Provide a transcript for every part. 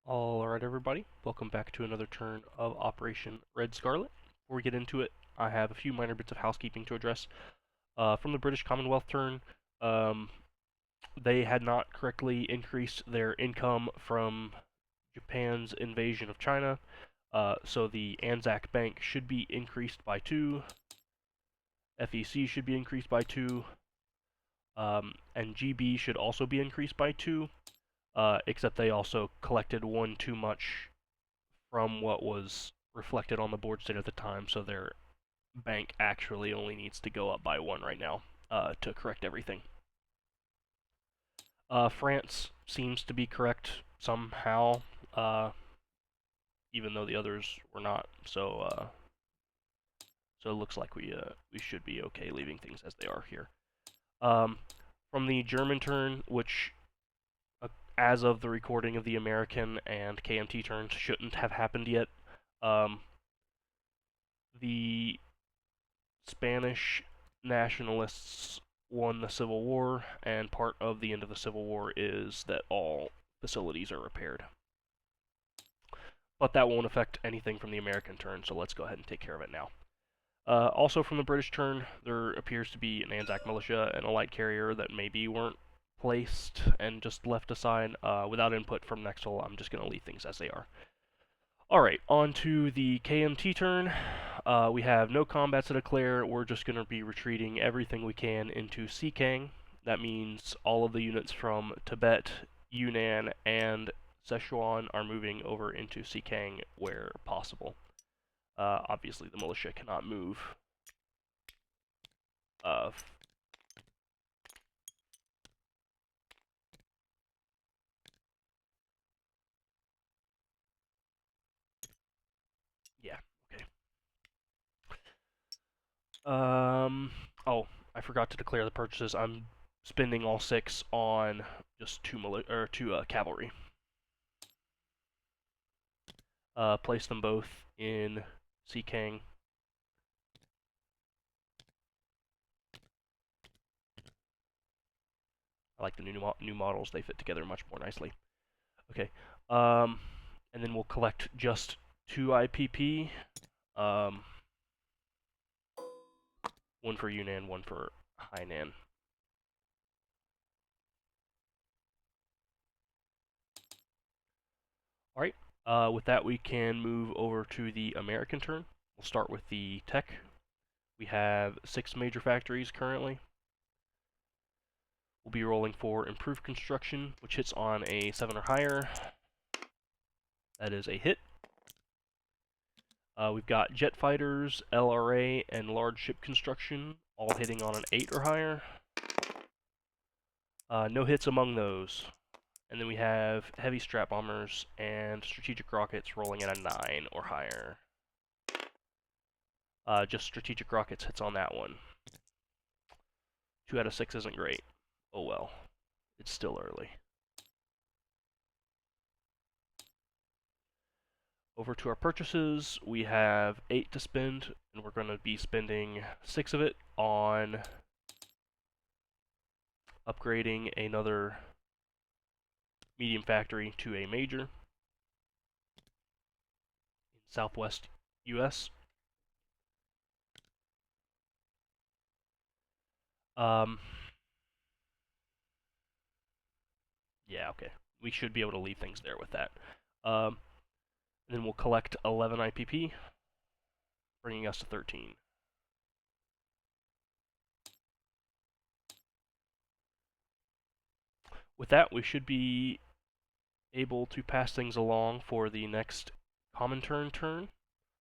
Alright everybody, welcome back to another turn of Operation Red Scarlet. Before we get into it, I have a few minor bits of housekeeping to address. From the British Commonwealth turn, they had not correctly increased their income from Japan's invasion of China, so the Anzac Bank should be increased by 2, FEC should be increased by 2, and GB should also be increased by 2. Except they also collected 1 too much from what was reflected on the board state at the time, so their bank actually only needs to go up by 1 right now to correct everything. France seems to be correct somehow, even though the others were not, so it looks like we should be okay leaving things as they are here. From the German turn, which as of the recording of the American and KMT turns shouldn't have happened yet. The Spanish nationalists won the Civil War, and part of the end of the Civil War is that all facilities are repaired. But that won't affect anything from the American turn, so let's go ahead and take care of it now. Also from the British turn, there appears to be an Anzac militia and a light carrier that maybe weren't placed and just left aside without input from Nexel. I'm just going to leave things as they are. Alright, on to the KMT turn. We have no combat to declare. We're just going to be retreating everything we can into Xikang. That means all of the units from Tibet, Yunnan, and Sichuan are moving over into Xikang where possible. Obviously, the militia cannot move yeah, okay. Oh, I forgot to declare the purchases. I'm spending all 6 on just 2 cavalry. Place them both in Xikang. I like the new models. They fit together much more nicely. Okay. And then we'll collect just 2 IPP. 1 for Yunnan, 1 for Hainan. Alright, with that we can move over to the American turn. We'll start with the tech. We have 6 major factories currently. We'll be rolling for improved construction, which hits on a 7 or higher. That is a hit. We've got jet fighters, LRA, and large ship construction, all hitting on an 8 or higher. No hits among those. And then we have heavy strat bombers and strategic rockets rolling at a 9 or higher. Just strategic rockets hits on that one. 2 out of 6 isn't great. Oh well. It's still early. Over to our purchases, we have 8 to spend, and we're going to be spending 6 of it on upgrading another medium factory to a major in Southwest US. Yeah, okay. We should be able to leave things there with that. Then we'll collect 11 IPP, bringing us to 13. With that, we should be able to pass things along for the next Comintern turn.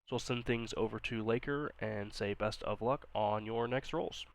So I'll send things over to Laker and say best of luck on your next rolls.